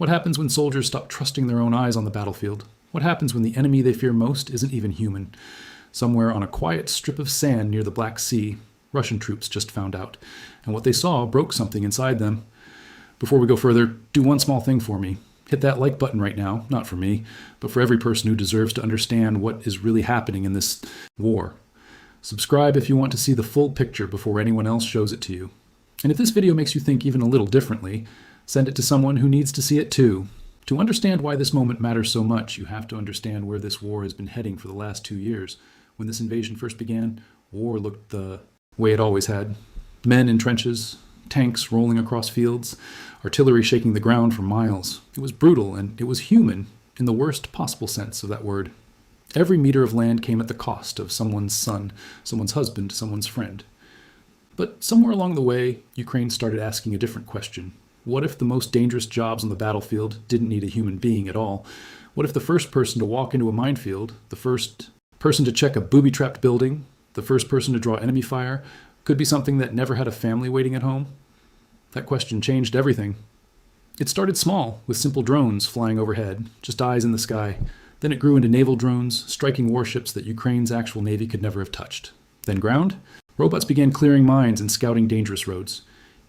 What happens when soldiers stop trusting their own eyes on the battlefield? What happens when the enemy they fear most isn't even human? Somewhere on a quiet strip of sand near the Black Sea, Russian troops just found out, and what they saw broke something inside them. Before we go further, do one small thing for me. Hit that like button right now, not for me, but for every person who deserves to understand what is really happening in this war. Subscribe if you want to see the full picture before anyone else shows it to you. And if this video makes you think even a little differently, send it to someone who needs to see it too. To understand why this moment matters so much, you have to understand where this war has been heading for the last 2 years. When this invasion first began, war looked the way it always had. Men in trenches, tanks rolling across fields, artillery shaking the ground for miles. It was brutal, and it was human in the worst possible sense of that word. Every meter of land came at the cost of someone's son, someone's husband, someone's friend. But somewhere along the way, Ukraine started asking a different question. What if the most dangerous jobs on the battlefield didn't need a human being at all? What if the first person to walk into a minefield, the first person to check a booby-trapped building, the first person to draw enemy fire, could be something that never had a family waiting at home? That question changed everything. It started small, with simple drones flying overhead, just eyes in the sky. Then it grew into naval drones, striking warships that Ukraine's actual navy could never have touched. Then ground. Robots began clearing mines and scouting dangerous roads.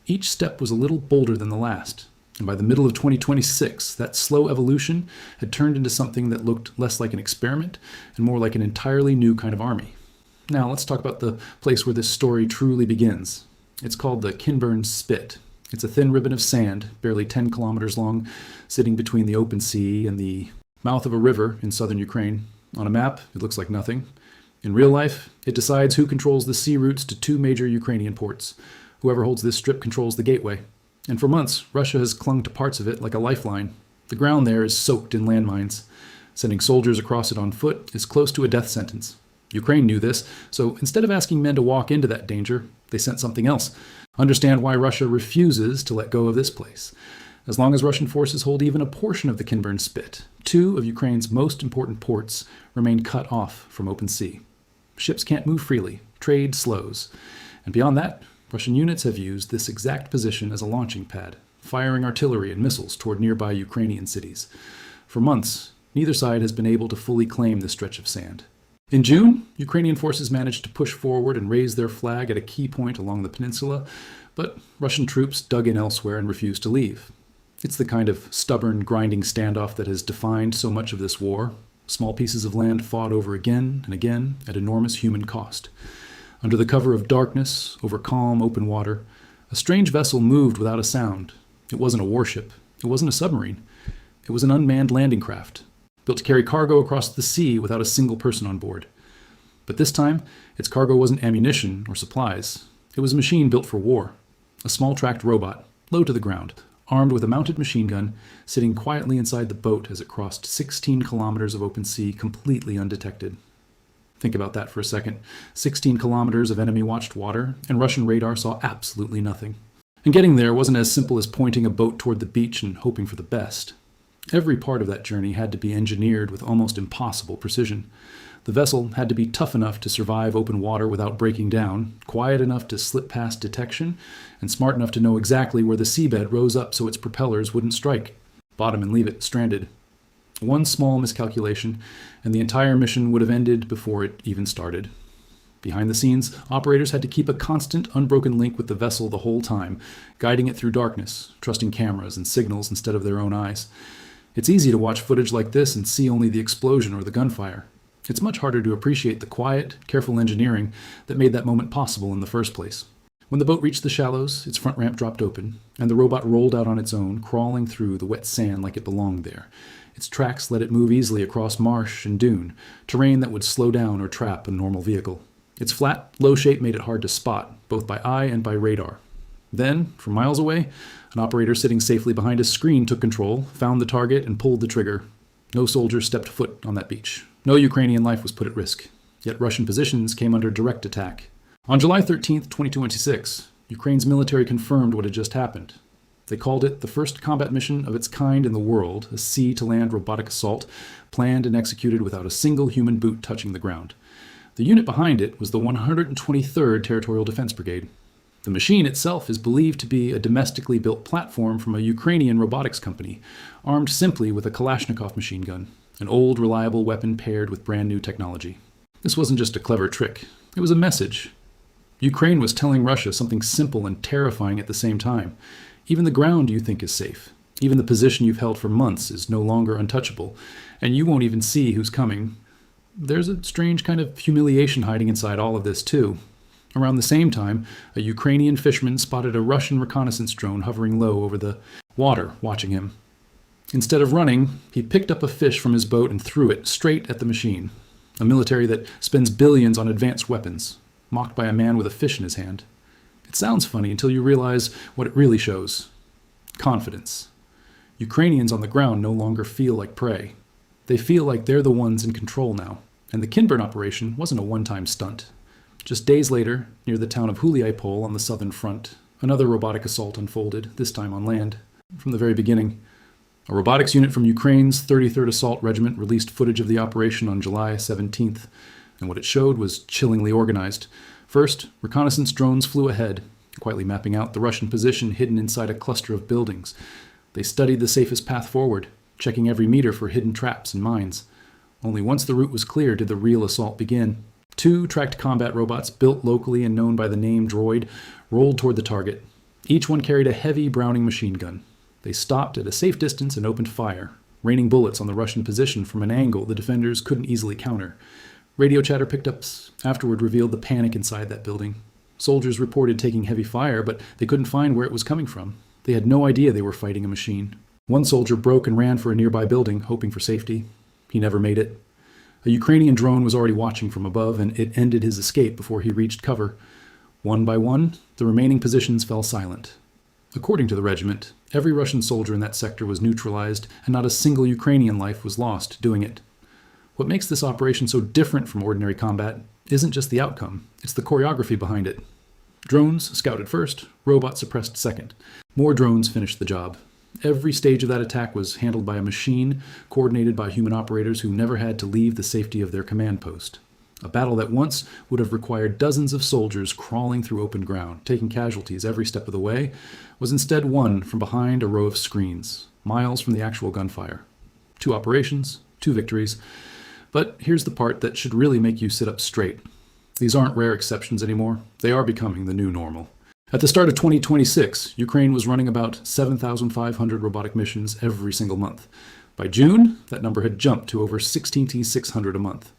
Each step was a little bolder than the last, and by the middle of 2026, that slow evolution had turned into something that looked less like an experiment and more like an entirely new kind of army. Now let's talk about the place where this story truly begins. It's called the Kinburn Spit. It's a thin ribbon of sand, barely 10 kilometers long, sitting between the open sea and the mouth of a river in southern Ukraine. On a map, it looks like nothing. In real life, it decides who controls the sea routes to 2 major Ukrainian ports. Whoever holds this strip controls the gateway. And for months, Russia has clung to parts of it like a lifeline. The ground there is soaked in landmines. Sending soldiers across it on foot is close to a death sentence. Ukraine knew this, so instead of asking men to walk into that danger, they sent something else. Understand why Russia refuses to let go of this place. As long as Russian forces hold even a portion of the Kinburn Spit, 2 of Ukraine's most important ports remain cut off from open sea. Ships can't move freely, trade slows. And beyond that, Russian units have used this exact position as a launching pad, firing artillery and missiles toward nearby Ukrainian cities. For months, neither side has been able to fully claim this stretch of sand. In June, Ukrainian forces managed to push forward and raise their flag at a key point along the peninsula, but Russian troops dug in elsewhere and refused to leave. It's the kind of stubborn, grinding standoff that has defined so much of this war. Small pieces of land fought over again and again at enormous human cost. Under the cover of darkness, over calm, open water, a strange vessel moved without a sound. It wasn't a warship. It wasn't a submarine. It was an unmanned landing craft, built to carry cargo across the sea without a single person on board. But this time, its cargo wasn't ammunition or supplies. It was a machine built for war. A small tracked robot, low to the ground, armed with a mounted machine gun, sitting quietly inside the boat as it crossed 16 kilometers of open sea completely undetected. Think about that for a second. 16 kilometers of enemy-watched water, and Russian radar saw absolutely nothing. And getting there wasn't as simple as pointing a boat toward the beach and hoping for the best. Every part of that journey had to be engineered with almost impossible precision. The vessel had to be tough enough to survive open water without breaking down, quiet enough to slip past detection, and smart enough to know exactly where the seabed rose up so its propellers wouldn't strike, bottom and leave it stranded. One small miscalculation, and the entire mission would have ended before it even started. Behind the scenes, operators had to keep a constant, unbroken link with the vessel the whole time, guiding it through darkness, trusting cameras and signals instead of their own eyes. It's easy to watch footage like this and see only the explosion or the gunfire. It's much harder to appreciate the quiet, careful engineering that made that moment possible in the first place. When the boat reached the shallows, its front ramp dropped open, and the robot rolled out on its own, crawling through the wet sand like it belonged there. Its tracks let it move easily across marsh and dune, terrain that would slow down or trap a normal vehicle. Its flat, low shape made it hard to spot, both by eye and by radar. Then, from miles away, an operator sitting safely behind a screen took control, found the target, and pulled the trigger. No soldier stepped foot on that beach. No Ukrainian life was put at risk. Yet Russian positions came under direct attack. On July 13, 2026, Ukraine's military confirmed what had just happened. They called it the first combat mission of its kind in the world, a sea-to-land robotic assault, planned and executed without a single human boot touching the ground. The unit behind it was the 123rd Territorial Defense Brigade. The machine itself is believed to be a domestically built platform from a Ukrainian robotics company, armed simply with a Kalashnikov machine gun, an old, reliable weapon paired with brand new technology. This wasn't just a clever trick. It was a message. Ukraine was telling Russia something simple and terrifying at the same time. Even the ground you think is safe, even the position you've held for months is no longer untouchable, and you won't even see who's coming. There's a strange kind of humiliation hiding inside all of this, too. Around the same time, a Ukrainian fisherman spotted a Russian reconnaissance drone hovering low over the water, watching him. Instead of running, he picked up a fish from his boat and threw it straight at the machine, a military that spends billions on advanced weapons, mocked by a man with a fish in his hand. It sounds funny until you realize what it really shows. Confidence. Ukrainians on the ground no longer feel like prey. They feel like they're the ones in control now, and the Kinburn operation wasn't a one-time stunt. Just days later, near the town of Huliaipol on the southern front, another robotic assault unfolded, this time on land. From the very beginning, a robotics unit from Ukraine's 33rd Assault Regiment released footage of the operation on July 17th, and what it showed was chillingly organized. First, reconnaissance drones flew ahead, quietly mapping out the Russian position hidden inside a cluster of buildings. They studied the safest path forward, checking every meter for hidden traps and mines. Only once the route was clear did the real assault begin. 2 tracked combat robots, built locally and known by the name Droid, rolled toward the target. Each one carried a heavy Browning machine gun. They stopped at a safe distance and opened fire, raining bullets on the Russian position from an angle the defenders couldn't easily counter. Radio chatter pickups afterward revealed the panic inside that building. Soldiers reported taking heavy fire, but they couldn't find where it was coming from. They had no idea they were fighting a machine. One soldier broke and ran for a nearby building, hoping for safety. He never made it. A Ukrainian drone was already watching from above, and it ended his escape before he reached cover. One by one, the remaining positions fell silent. According to the regiment, every Russian soldier in that sector was neutralized, and not a single Ukrainian life was lost doing it. What makes this operation so different from ordinary combat isn't just the outcome, it's the choreography behind it. Drones scouted first, robots suppressed second. More drones finished the job. Every stage of that attack was handled by a machine, coordinated by human operators who never had to leave the safety of their command post. A battle that once would have required dozens of soldiers crawling through open ground, taking casualties every step of the way, was instead won from behind a row of screens, miles from the actual gunfire. 2 operations, 2 victories. But here's the part that should really make you sit up straight. These aren't rare exceptions anymore. They are becoming the new normal. At the start of 2026, Ukraine was running about 7,500 robotic missions every single month. By June, that number had jumped to over 16,600 a month.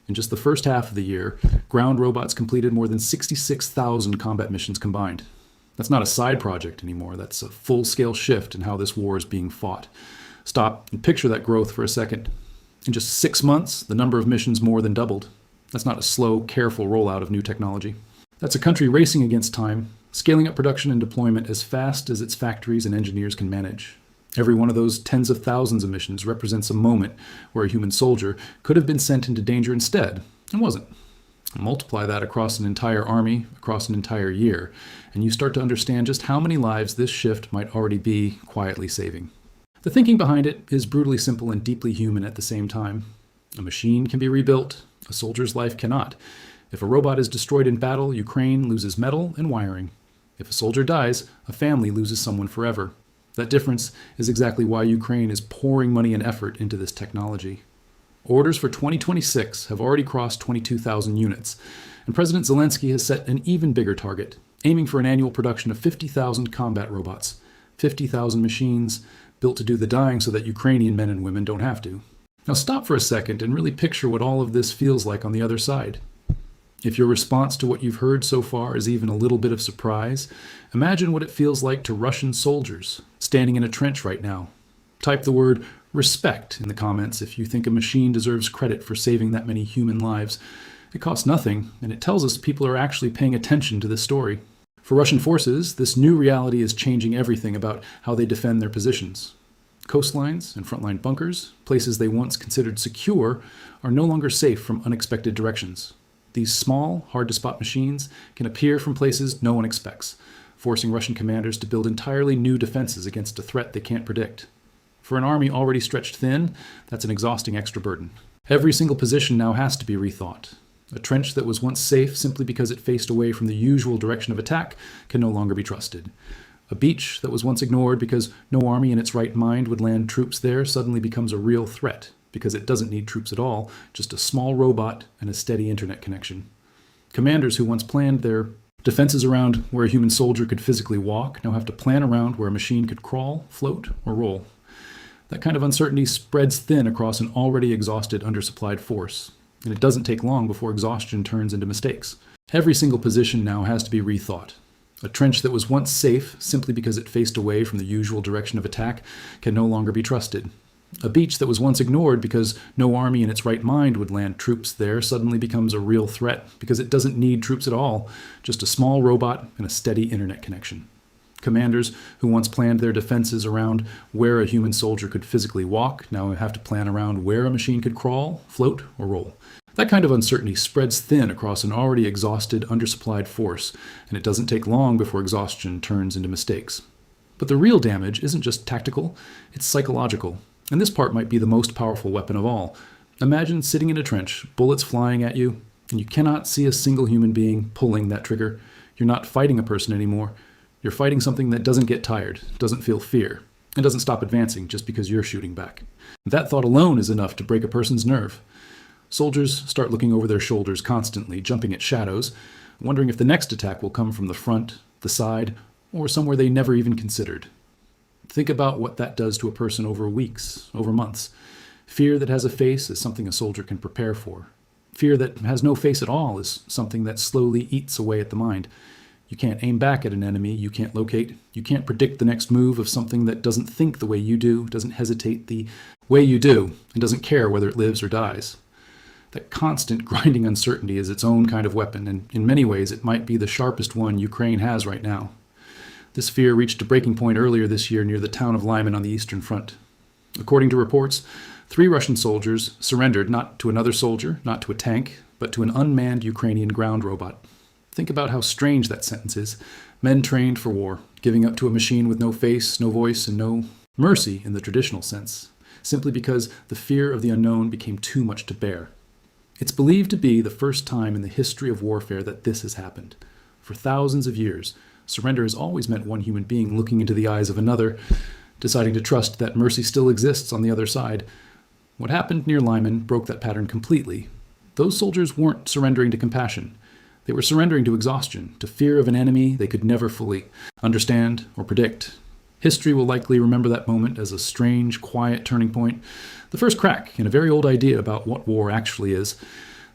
In just the first half of the year, ground robots completed more than 66,000 combat missions combined. That's not a side project anymore. That's a full-scale shift in how this war is being fought. Stop and picture that growth for a second. In just 6 months, the number of missions more than doubled. That's not a slow, careful rollout of new technology. That's a country racing against time, scaling up production and deployment as fast as its factories and engineers can manage. Every one of those tens of thousands of missions represents a moment where a human soldier could have been sent into danger instead, and wasn't. Multiply that across an entire army, across an entire year, and you start to understand just how many lives this shift might already be quietly saving. The thinking behind it is brutally simple and deeply human at the same time. A machine can be rebuilt, a soldier's life cannot. If a robot is destroyed in battle, Ukraine loses metal and wiring. If a soldier dies, a family loses someone forever. That difference is exactly why Ukraine is pouring money and effort into this technology. Orders for 2026 have already crossed 22,000 units, and President Zelensky has set an even bigger target, aiming for an annual production of 50,000 combat robots, 50,000 machines built to do the dying so that Ukrainian men and women don't have to. Now stop for a second and really picture what all of this feels like on the other side. If your response to what you've heard so far is even a little bit of surprise, imagine what it feels like to Russian soldiers standing in a trench right now. Type the word respect in the comments if you think a machine deserves credit for saving that many human lives. It costs nothing, and it tells us people are actually paying attention to this story. For Russian forces, this new reality is changing everything about how they defend their positions. Coastlines and frontline bunkers, places they once considered secure, are no longer safe from unexpected directions. These small, hard-to-spot machines can appear from places no one expects, forcing Russian commanders to build entirely new defenses against a threat they can't predict. For an army already stretched thin, that's an exhausting extra burden. Every single position now has to be rethought. A trench that was once safe simply because it faced away from the usual direction of attack can no longer be trusted. A beach that was once ignored because no army in its right mind would land troops there suddenly becomes a real threat because it doesn't need troops at all, just a small robot and a steady internet connection. Commanders who once planned their defenses around where a human soldier could physically walk now have to plan around where a machine could crawl, float, or roll. That kind of uncertainty spreads thin across an already exhausted, undersupplied force, and it doesn't take long before exhaustion turns into mistakes. Every single position now has to be rethought. A trench that was once safe simply because it faced away from the usual direction of attack can no longer be trusted. A beach that was once ignored because no army in its right mind would land troops there suddenly becomes a real threat because it doesn't need troops at all, just a small robot and a steady internet connection. Commanders who once planned their defenses around where a human soldier could physically walk now have to plan around where a machine could crawl, float, or roll. That kind of uncertainty spreads thin across an already exhausted, undersupplied force, and it doesn't take long before exhaustion turns into mistakes. But the real damage isn't just tactical, it's psychological. And this part might be the most powerful weapon of all. Imagine sitting in a trench, bullets flying at you, and you cannot see a single human being pulling that trigger. You're not fighting a person anymore. You're fighting something that doesn't get tired, doesn't feel fear, and doesn't stop advancing just because you're shooting back. That thought alone is enough to break a person's nerve. Soldiers start looking over their shoulders constantly, jumping at shadows, wondering if the next attack will come from the front, the side, or somewhere they never even considered. Think about what that does to a person over weeks, over months. Fear that has a face is something a soldier can prepare for. Fear that has no face at all is something that slowly eats away at the mind. You can't aim back at an enemy you can't locate. You can't predict the next move of something that doesn't think the way you do, doesn't hesitate the way you do, and doesn't care whether it lives or dies. That constant grinding uncertainty is its own kind of weapon, and in many ways it might be the sharpest one Ukraine has right now. This fear reached a breaking point earlier this year near the town of Lyman on the Eastern Front. According to reports, 3 Russian soldiers surrendered not to another soldier, not to a tank, but to an unmanned Ukrainian ground robot. Think about how strange that sentence is. Men trained for war, giving up to a machine with no face, no voice, and no mercy in the traditional sense, simply because the fear of the unknown became too much to bear. It's believed to be the first time in the history of warfare that this has happened. For thousands of years, surrender has always meant one human being looking into the eyes of another, deciding to trust that mercy still exists on the other side. What happened near Lyman broke that pattern completely. Those soldiers weren't surrendering to compassion. They were surrendering to exhaustion, to fear of an enemy they could never fully understand or predict. History will likely remember that moment as a strange, quiet turning point, the first crack in a very old idea about what war actually is.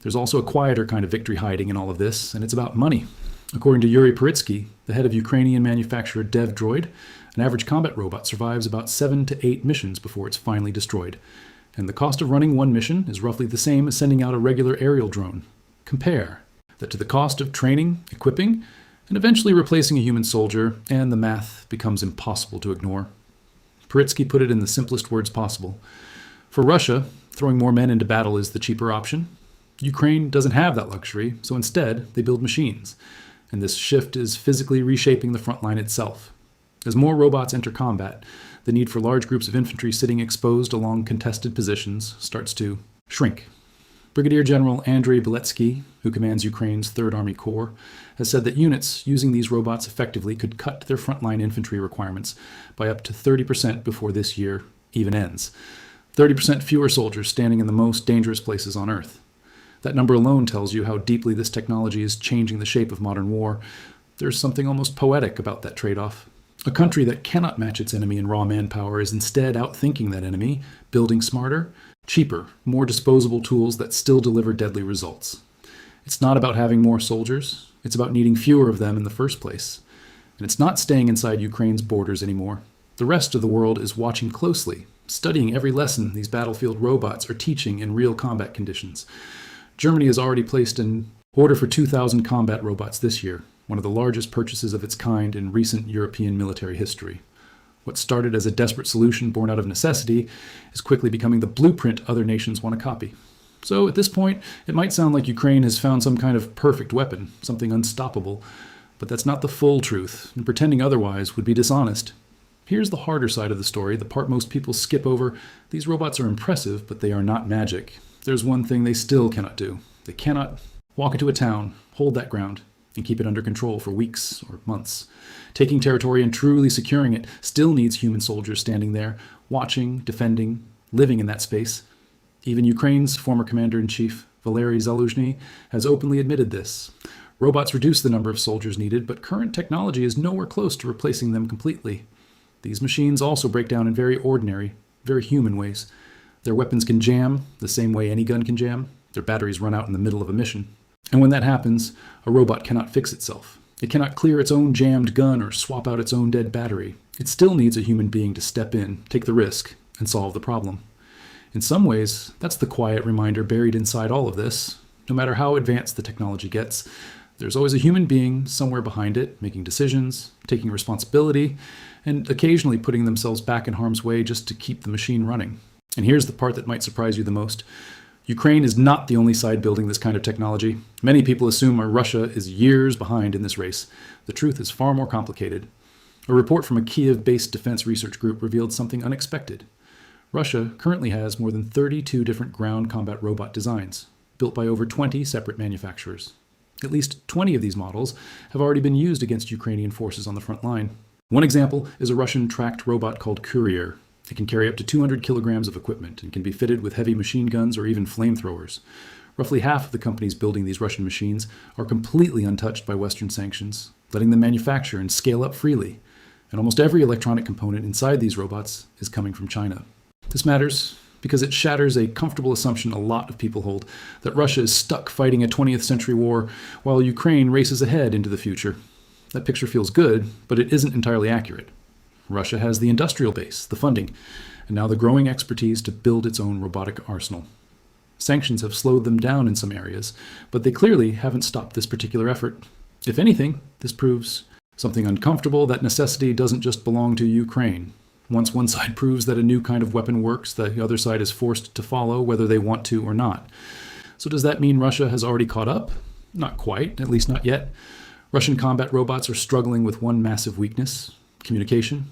There's also a quieter kind of victory hiding in all of this, and it's about money. According to Yuri Paritsky, the head of Ukrainian manufacturer DevDroid, an average combat robot survives about 7 to 8 missions before it's finally destroyed. And the cost of running one mission is roughly the same as sending out a regular aerial drone. Compare that to the cost of training, equipping, and eventually replacing a human soldier, and the math becomes impossible to ignore. Paritsky put it in the simplest words possible. For Russia, throwing more men into battle is the cheaper option. Ukraine doesn't have that luxury, so instead they build machines. And this shift is physically reshaping the front line itself. As more robots enter combat, the need for large groups of infantry sitting exposed along contested positions starts to shrink. Brigadier General Andrei Beletsky, who commands Ukraine's 3rd Army Corps, has said that units using these robots effectively could cut their frontline infantry requirements by up to 30% before this year even ends. 30% fewer soldiers standing in the most dangerous places on Earth. That number alone tells you how deeply this technology is changing the shape of modern war. There's something almost poetic about that trade-off. A country that cannot match its enemy in raw manpower is instead outthinking that enemy, building smarter, cheaper, more disposable tools that still deliver deadly results. It's not about having more soldiers. It's about needing fewer of them in the first place. And it's not staying inside Ukraine's borders anymore. The rest of the world is watching closely, studying every lesson these battlefield robots are teaching in real combat conditions. Germany has already placed an order for 2,000 combat robots this year, one of the largest purchases of its kind in recent European military history. What started as a desperate solution born out of necessity is quickly becoming the blueprint other nations want to copy. So at this point, it might sound like Ukraine has found some kind of perfect weapon, something unstoppable, but that's not the full truth, and pretending otherwise would be dishonest. Here's the harder side of the story, the part most people skip over. These robots are impressive, but they are not magic. There's one thing they still cannot do. They cannot Walk into a town, hold that ground, and keep it under control for weeks or months. Taking territory and truly securing it still needs human soldiers standing there, watching, defending, living in that space. Even Ukraine's former commander-in-chief, Valery Zaluzhny, has openly admitted this. Robots reduce the number of soldiers needed, but current technology is nowhere close to replacing them completely. These machines also break down in very ordinary, very human ways. Their weapons can jam the same way any gun can jam. Their batteries run out in the middle of a mission. And when that happens, a robot cannot fix itself. It cannot clear its own jammed gun or swap out its own dead battery. It still needs a human being to step in, take the risk, and solve the problem. In some ways, that's the quiet reminder buried inside all of this. No matter how advanced the technology gets, there's always a human being somewhere behind it, making decisions, taking responsibility, and occasionally putting themselves back in harm's way just to keep the machine running. And here's the part that might surprise you the most. Ukraine is not the only side building this kind of technology. Many people assume Russia is years behind in this race. The truth is far more complicated. A report from a Kiev-based defense research group revealed something unexpected. Russia currently has more than 32 different ground combat robot designs, built by over 20 separate manufacturers. At least 20 of these models have already been used against Ukrainian forces on the front line. One example is a Russian tracked robot called Courier. It can carry up to 200 kilograms of equipment and can be fitted with heavy machine guns or even flamethrowers. Roughly half of the companies building these Russian machines are completely untouched by Western sanctions, letting them manufacture and scale up freely. And almost every electronic component inside these robots is coming from China. This matters because it shatters a comfortable assumption a lot of people hold, that Russia is stuck fighting a 20th century war while Ukraine races ahead into the future. That picture feels good, but it isn't entirely accurate. Russia has the industrial base, the funding, and now the growing expertise to build its own robotic arsenal. Sanctions have slowed them down in some areas, but they clearly haven't stopped this particular effort. If anything, this proves something uncomfortable, that necessity doesn't just belong to Ukraine. Once one side proves that a new kind of weapon works, the other side is forced to follow whether they want to or not. So does that mean Russia has already caught up? Not quite, at least not yet. Russian combat robots are struggling with one massive weakness: communication.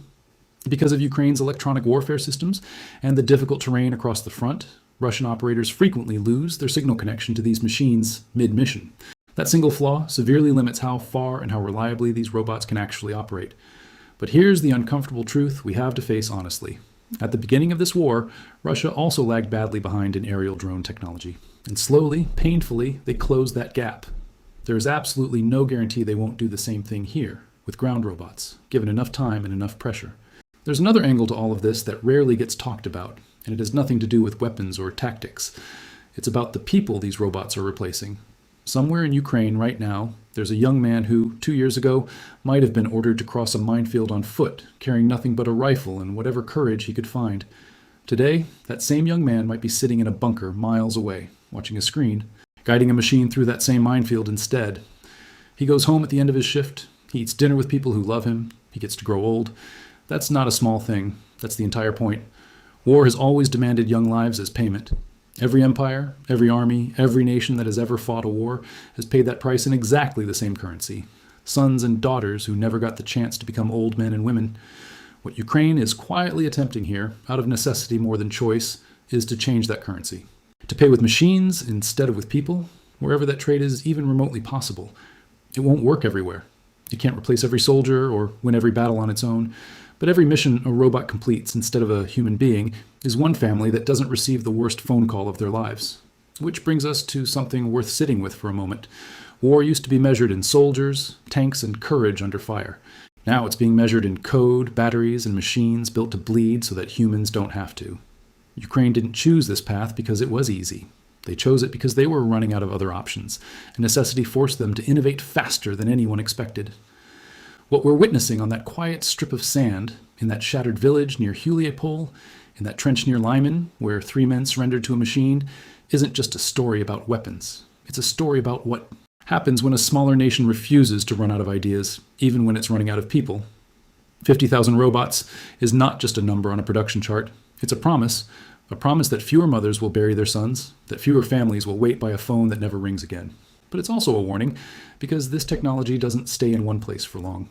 Because of Ukraine's electronic warfare systems and the difficult terrain across the front, Russian operators frequently lose their signal connection to these machines mid-mission. That single flaw severely limits how far and how reliably these robots can actually operate. But here's the uncomfortable truth we have to face honestly. At the beginning of this war, Russia also lagged badly behind in aerial drone technology. And slowly, painfully, they closed that gap. There is absolutely no guarantee they won't do the same thing here, with ground robots, given enough time and enough pressure. There's another angle to all of this that rarely gets talked about, and it has nothing to do with weapons or tactics. It's about the people these robots are replacing. Somewhere in Ukraine right now, there's a young man who, 2 years ago, might have been ordered to cross a minefield on foot, carrying nothing but a rifle and whatever courage he could find. Today, that same young man might be sitting in a bunker miles away, watching a screen, guiding a machine through that same minefield instead. He goes home at the end of his shift, he eats dinner with people who love him, he gets to grow old. That's not a small thing. That's the entire point. War has always demanded young lives as payment. Every empire, every army, every nation that has ever fought a war has paid that price in exactly the same currency. Sons and daughters who never got the chance to become old men and women. What Ukraine is quietly attempting here, out of necessity more than choice, is to change that currency. To pay with machines instead of with people, wherever that trade is even remotely possible. It won't work everywhere. It can't replace every soldier or win every battle on its own. But every mission a robot completes instead of a human being is one family that doesn't receive the worst phone call of their lives. Which brings us to something worth sitting with for a moment. War used to be measured in soldiers, tanks, and courage under fire. Now it's being measured in code, batteries, and machines built to bleed so that humans don't have to. Ukraine didn't choose this path because it was easy. They chose it because they were running out of other options, and necessity forced them to innovate faster than anyone expected. What we're witnessing on that quiet strip of sand, in that shattered village near Huliapol, in that trench near Lyman, where 3 men surrendered to a machine, isn't just a story about weapons. It's a story about what happens when a smaller nation refuses to run out of ideas, even when it's running out of people. 50,000 robots is not just a number on a production chart. It's a promise that fewer mothers will bury their sons, that fewer families will wait by a phone that never rings again. But it's also a warning, because this technology doesn't stay in one place for long.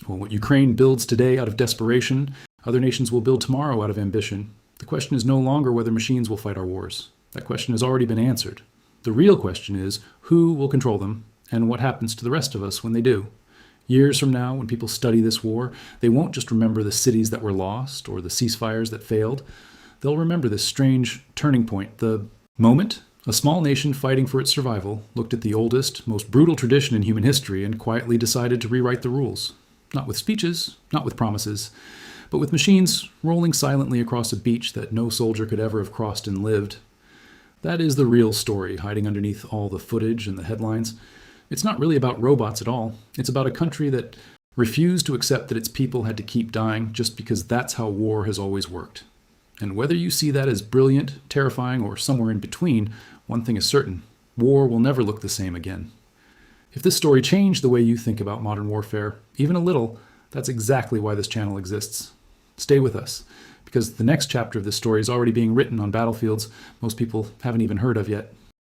Well, what Ukraine builds today out of desperation, other nations will build tomorrow out of ambition. The question is no longer whether machines will fight our wars. That question has already been answered. The real question is who will control them and what happens to the rest of us when they do. Years from now, when people study this war, they won't just remember the cities that were lost or the ceasefires that failed. They'll remember this strange turning point, the moment a small nation fighting for its survival looked at the oldest, most brutal tradition in human history and quietly decided to rewrite the rules. Not with speeches, not with promises, but with machines rolling silently across a beach that no soldier could ever have crossed and lived. That is the real story hiding underneath all the footage and the headlines. It's not really about robots at all. It's about a country that refused to accept that its people had to keep dying just because that's how war has always worked. And whether you see that as brilliant, terrifying, or somewhere in between, one thing is certain: war will never look the same again. If this story changed the way you think about modern warfare, even a little, that's exactly why this channel exists. Stay with us, because the next chapter of this story is already being written on battlefields most people haven't even heard of yet.